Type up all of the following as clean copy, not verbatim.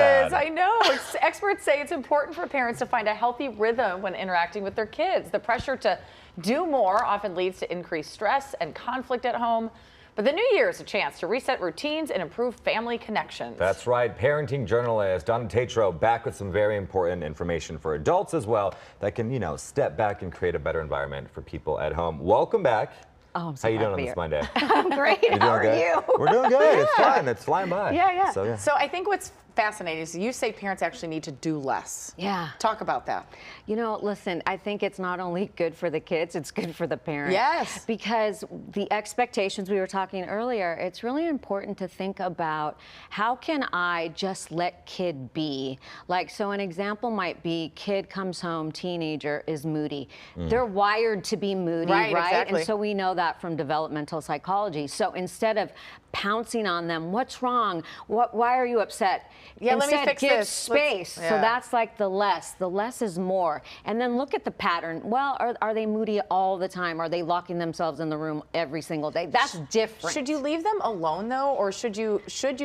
bad. I know. Experts say it's important for parents to find a healthy rhythm when interacting with their kids. The pressure to do more often leads to increased stress and conflict at home. But the new year is a chance to reset routines and improve family connections. That's right. Parenting journalist Donna Tetreault back with some very important information for adults as well that can, step back and create a better environment for people at home. Welcome back. Oh, I'm so How you doing happy on this Monday? I'm great. How are you? We're doing good. It's fun. It's flying by. Yeah. So I think what's fascinating is you say parents actually need to do less. Yeah. Talk about that. Listen, I think it's not only good for the kids, it's good for the parents. Yes. Because the expectations we were talking earlier, it's really important to think about how can I just let kid be? So an example might be kid comes home, teenager is moody. They're wired to be moody, right? Exactly. And so we know that from developmental psychology. So instead of pouncing on them, what's wrong? Why are you upset? Yeah, Instead, let me fix give this. space. So that's like the less. The less is more. And then look at the pattern. Well, are they moody all the time? Are they locking themselves in the room every single day? That's different. Should you leave them alone though, or should you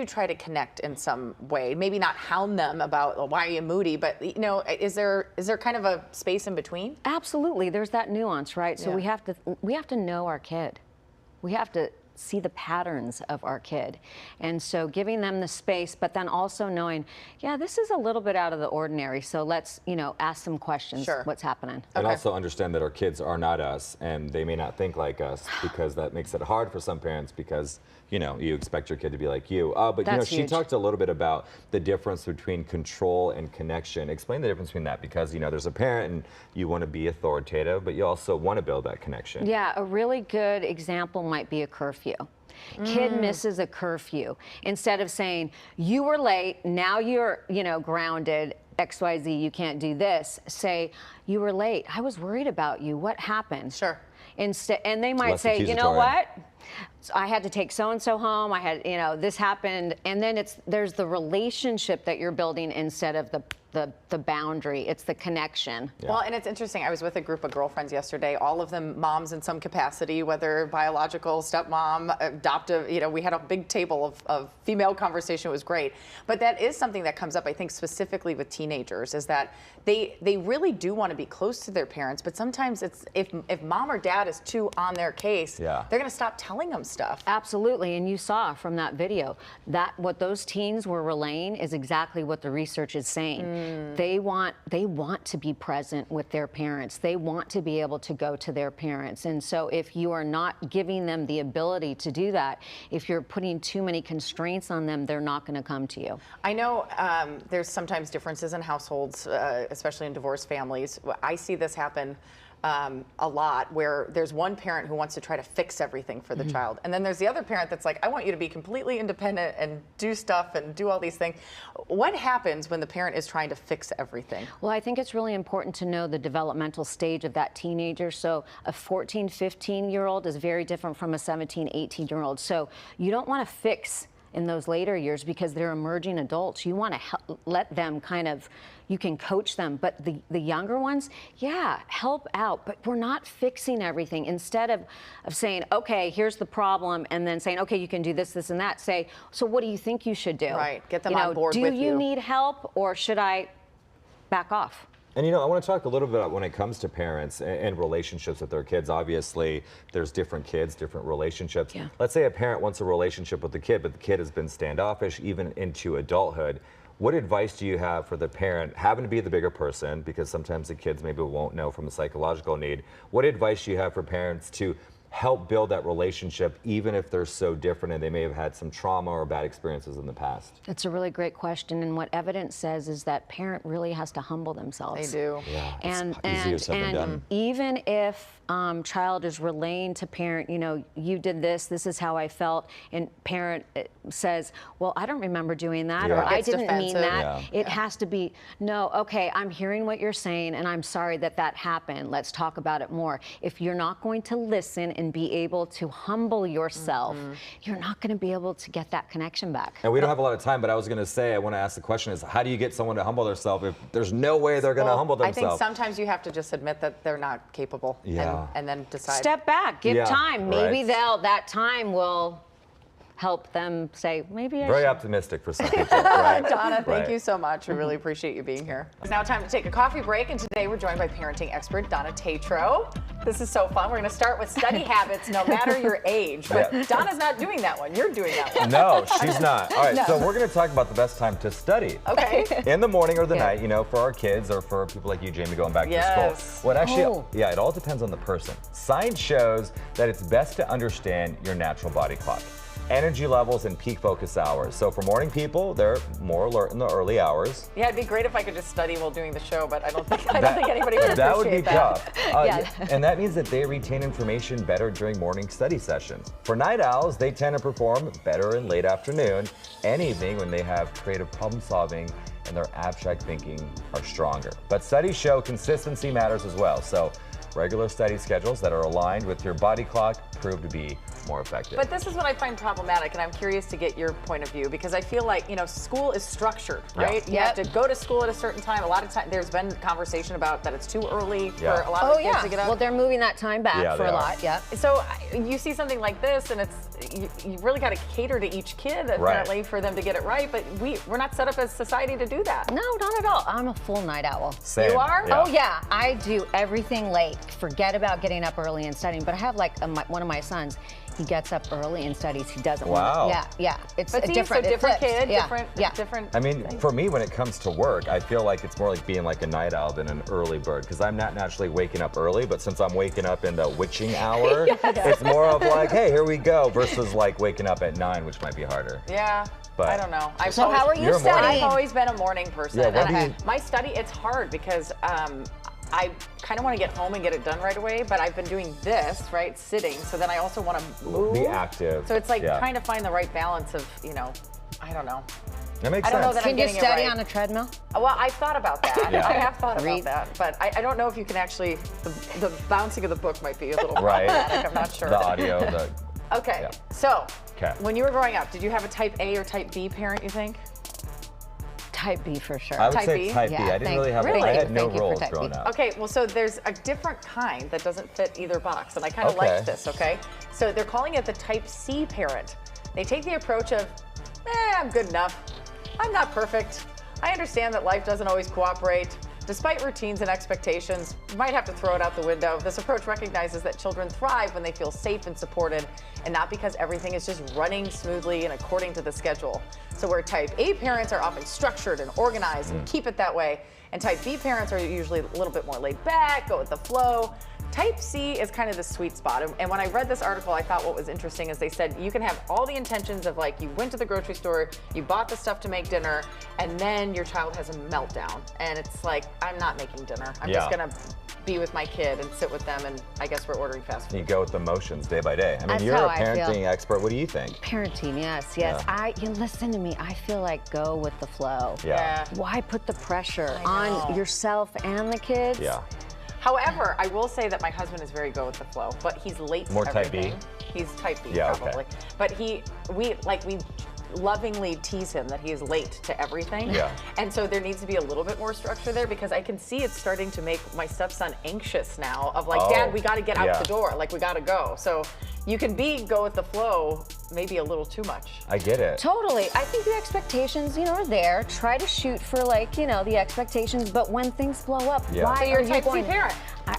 try to connect in some way? Maybe not hound them about why are you moody, but is there kind of a space in between? Absolutely. There's that nuance, right? So we have to know our kid. We have to see the patterns of our kid. And so giving them the space, but then also knowing, this is a little bit out of the ordinary. So let's, ask some questions. Sure. What's happening? And also understand that our kids are not us and they may not think like us, because that makes it hard for some parents because, you expect your kid to be like you. But she talked a little bit about the difference between control and connection. Explain the difference between that, because, there's a parent and you want to be authoritative, but you also want to build that connection. Yeah, a really good example might be a curfew. Kid misses a curfew. Instead of saying, you were late, now you're, grounded, XYZ, you can't do this. Say, you were late. I was worried about you. What happened? Sure. And they might say, you know what? I had to take so-and-so home. I had, this happened. And then there's the relationship that you're building instead of the boundary. It's the connection. Yeah. Well, and it's interesting. I was with a group of girlfriends yesterday, all of them moms in some capacity, whether biological, stepmom, adoptive, we had a big table of female conversation. It was great. But that is something that comes up, I think, specifically with teenagers, is that they really do want to be close to their parents, but sometimes it's if mom or dad is too on their case, they're going to stop telling them stuff. Absolutely. And you saw from that video that what those teens were relaying is exactly what the research is saying. They want to be present with their parents. They want to be able to go to their parents. And so if you are not giving them the ability to do that, if you're putting too many constraints on them, they're not going to come to you. I know there's sometimes differences in households, especially in divorced families. I see this happen a lot, where there's one parent who wants to try to fix everything for the child, and then there's the other parent that's like, I want you to be completely independent and do stuff and do all these things. What happens when the parent is trying to fix everything? Well, I think it's really important to know the developmental stage of that teenager. So a 14, 15-year-old is very different from a 17, 18-year-old. So you don't want to fix in those later years because they're emerging adults. You want to let them you can coach them, but the younger ones, help out, but we're not fixing everything. Instead of saying, okay, here's the problem, and then saying, okay, you can do this, this, and that, say, so what do you think you should do? Right, get them on board with you. Do you need help, or should I back off? And I want to talk a little bit about when it comes to parents and relationships with their kids. Obviously, there's different kids, different relationships. Yeah. Let's say a parent wants a relationship with the kid, but the kid has been standoffish even into adulthood. What advice do you have for the parent having to be the bigger person, because sometimes the kids maybe won't know from a psychological need? What advice do you have for parents to help build that relationship, even if they're so different and they may have had some trauma or bad experiences in the past? That's a really great question, and what evidence says is that parent really has to humble themselves. They do. Yeah, And even if child is relaying to parent, you did this, this is how I felt, and parent says, well, I don't remember doing that, or I didn't mean that. It has to be, no, okay, I'm hearing what you're saying, and I'm sorry that happened. Let's talk about it more. If you're not going to listen and be able to humble yourself, you're not going to be able to get that connection back. And we don't have a lot of time, but I was going to say, I want to ask the question is, how do you get someone to humble themselves if there's no way they're going to humble themselves? I think sometimes you have to just admit that they're not capable, and then decide. Step back, give time. Maybe that time will help them say, maybe I Very should. optimistic for some people, right? Donna, thank Right. you so much. We really appreciate you being here. It's now time to take a coffee break, and today we're joined by parenting expert Donna Tetreault. This is so fun. We're going to start with study habits, no matter your age. But Yeah. Donna's not doing that one. You're doing that one. No, she's not. All right, so we're going to talk about the best time to study. Okay. In the morning or the Yeah. night, you know, for our kids or for people like you, Jamie, going back to Yes. school. What actually, Oh. yeah, it all depends on the person. Science shows that it's best to understand your natural body clock. Energy levels and peak focus hours. So for morning people, they're more alert in the early hours. Yeah, it'd be great if I could just study while doing the show, but I don't think anybody would appreciate That would be that. tough. Yeah. And that means that they retain information better during morning study sessions. For night owls, they tend to perform better in late afternoon and evening when they have creative problem solving and their abstract thinking are stronger. But studies show consistency matters as well. So regular study schedules that are aligned with your body clock prove to be more effective. But this is what I find problematic, and I'm curious to get your point of view, because I feel like, you know, school is structured, Yeah. right? You have to go to school at a certain time. A lot of time, there's been conversation about that it's too early Yeah. for a lot Oh of the kids yeah. to get up. Well, they're moving that time back Yeah, for they a are. lot. Yeah. So you see something like this, and you really got to cater to each kid apparently for them to get it right. But we're not set up as society to do that. No, not at all. I'm a full night owl. Same. You are? Oh yeah, I do everything late. Forget about getting up early and studying. But I have like one of my sons. He gets up early and studies. He doesn't. Wow. Yeah. It's But a see, different. so it different flips. kid, Yeah. different. I mean, for me, when it comes to work, I feel like it's more like being like a night owl than an early bird, because I'm not naturally waking up early, but since I'm waking up in the witching hour, it's more of like, hey, here we go, versus like waking up at 9, which might be harder. Yeah. But- I don't know. So how are you You're a morning- studying? I've always been a morning person. Yeah, what and do you- my study, it's hard because I kind of want to get home and get it done right away, but I've been doing this, right, sitting, so then I also want to move. Be active. So it's like Yeah. trying to find the right balance of, you know, I don't know. That makes I don't know sense. that I'm Can you getting it study right. on a treadmill? Well, I've thought about that. Yeah. I have thought about Read. that, but I don't know if you can actually, the bouncing of the book might be a little Right. problematic. I'm not sure. The audio, Okay, Yeah. so 'Kay. when you were growing up, did you have a type A or type B parent, you think? Type B for sure. I would Type say B? type B. Yeah, I didn't thank- really have, really? I had no Thank you for roles type B. growing up. Okay, well, so there's a different kind that doesn't fit either box, and I kind of Okay. like this, okay? So they're calling it the type C parent. They take the approach of, I'm good enough. I'm not perfect. I understand that life doesn't always cooperate. Despite routines and expectations, you might have to throw it out the window. This approach recognizes that children thrive when they feel safe and supported, and not because everything is just running smoothly and according to the schedule. So where type A parents are often structured and organized and keep it that way, and type B parents are usually a little bit more laid back, go with the flow. Type C is kind of the sweet spot. And when I read this article, I thought what was interesting is they said you can have all the intentions of, like, you went to the grocery store, you bought the stuff to make dinner, and then your child has a meltdown. And it's like, I'm not making dinner. I'm just Yeah. gonna be with my kid and sit with them, and I guess we're ordering fast food. You go with the motions day by day. I mean, That's you're how a I feel. parenting expert. What do you think? Parenting, yes. Yeah. You listen to me. I feel like go with the flow. Yeah. Why put the pressure I know. on yourself and the kids? Yeah. However, I will say that my husband is very go with the flow, but he's late More to type B? everything. He's type B, Yeah, okay. probably. But we lovingly tease him that he is late to everything. Yeah. And so there needs to be a little bit more structure there, because I can see it's starting to make my stepson anxious now of like, Oh, Dad, we got to get out yeah. the door. Like, we got to go. So you can go with the flow, maybe a little too much. I get it. Totally. I think the expectations, are there. Try to shoot for the expectations, but when things blow up, Yeah. why So you're are a you type C going? parent.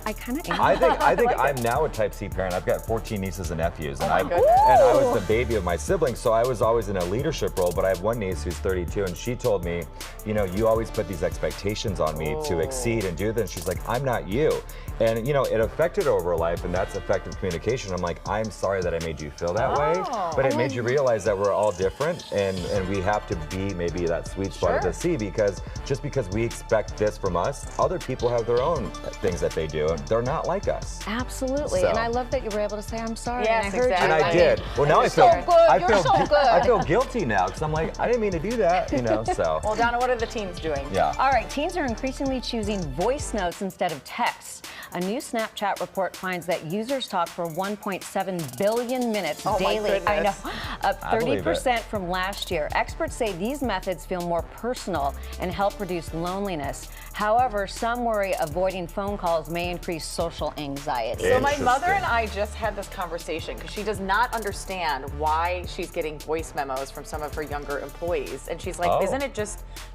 I kind of am. I think like I'm now a type C parent. I've got 14 nieces and nephews, and my I goodness. was the baby of my siblings, so I was always in a leadership role. But I have one niece who's 32, and she told me, you always put these expectations on me to exceed and do this. And she's like, I'm not you. And it affected her over her life, and that's effective communication. I'm like, I'm sorry that I made you feel that way, but it made you realize that we're all different, and we have to be maybe that sweet spot of Sure. the C, because just because we expect this from us, other people have their own things that they do, and they're not like us. Absolutely. So- And I love that you were able to say, I'm sorry. Yes, and I heard exactly. And you. I I did. Well, now I feel so good. You're so good. I feel guilty now, because I'm like, I didn't mean to do that, so. Well, Donna, what are the teens doing? Yeah. All right, teens are increasingly choosing voice notes instead of text. A new Snapchat report finds that users talk for 1.7 billion minutes Oh, my daily. I know, goodness. up I believe it. 30% from last year. Experts say these methods feel more personal and help reduce loneliness. However, some worry avoiding phone calls may increase social anxiety. So my Interesting. mother and I just had this conversation because she does not understand why she's getting voice memos from some of her younger employees. And she's like, Oh.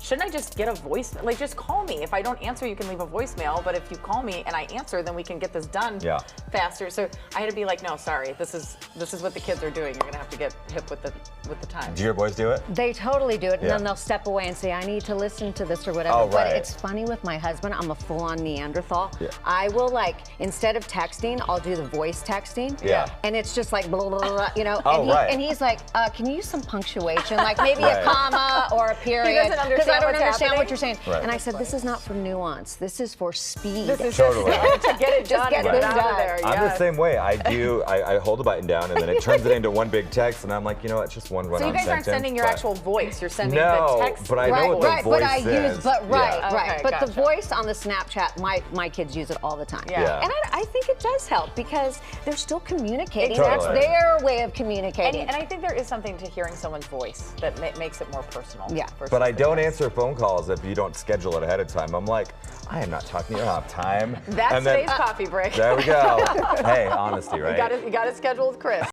shouldn't I just get a voice, like just call me. If I don't answer, you can leave a voicemail, but if you call me and I answer, then we can get this done faster. So I had to be like, no, sorry, this is what the kids are doing. You're gonna have to get hip with the times. Do your boys do it? They totally do it, and Yeah. then they'll step away and say, I need to listen to this or whatever. Oh, But right. it's funny with my husband, I'm a full-on Neanderthal. Yeah. I will, like, instead of texting, I'll do the voice texting. Yeah. And it's just like, blah, blah, blah, you know? Oh, right. And he's like, can you use some punctuation? Like maybe Right. a comma or a period. doesn't Because understand I don't what's understand happening. what you're saying. Right. And I said, this is not for nuance. This is for speed. This is Totally. just to get it Just done get and this get out done. of there. I'm the Yes. same way. I hold the button down and then it turns it into one big text, and I'm like, you know, it's just one run-on So you sentence. guys aren't sending your but- actual voice. You're sending No, the text. but I know Right, what the right, voice but I is. use, but right, Yeah. right. Okay, But the gotcha. voice on the Snapchat, my kids use it all the time. Yeah. Yeah. And I think it does help because they're still communicating. Totally. That's their way of And, communicating. and I think there is something to hearing someone's voice that makes it more personal. Yeah. versus But I the don't text. answer phone calls if you don't schedule it ahead of time. I'm like, I am not talking to you. I don't have time. That's And then- today's coffee break. There we go. Hey, honesty, right? You got to schedule with Chris.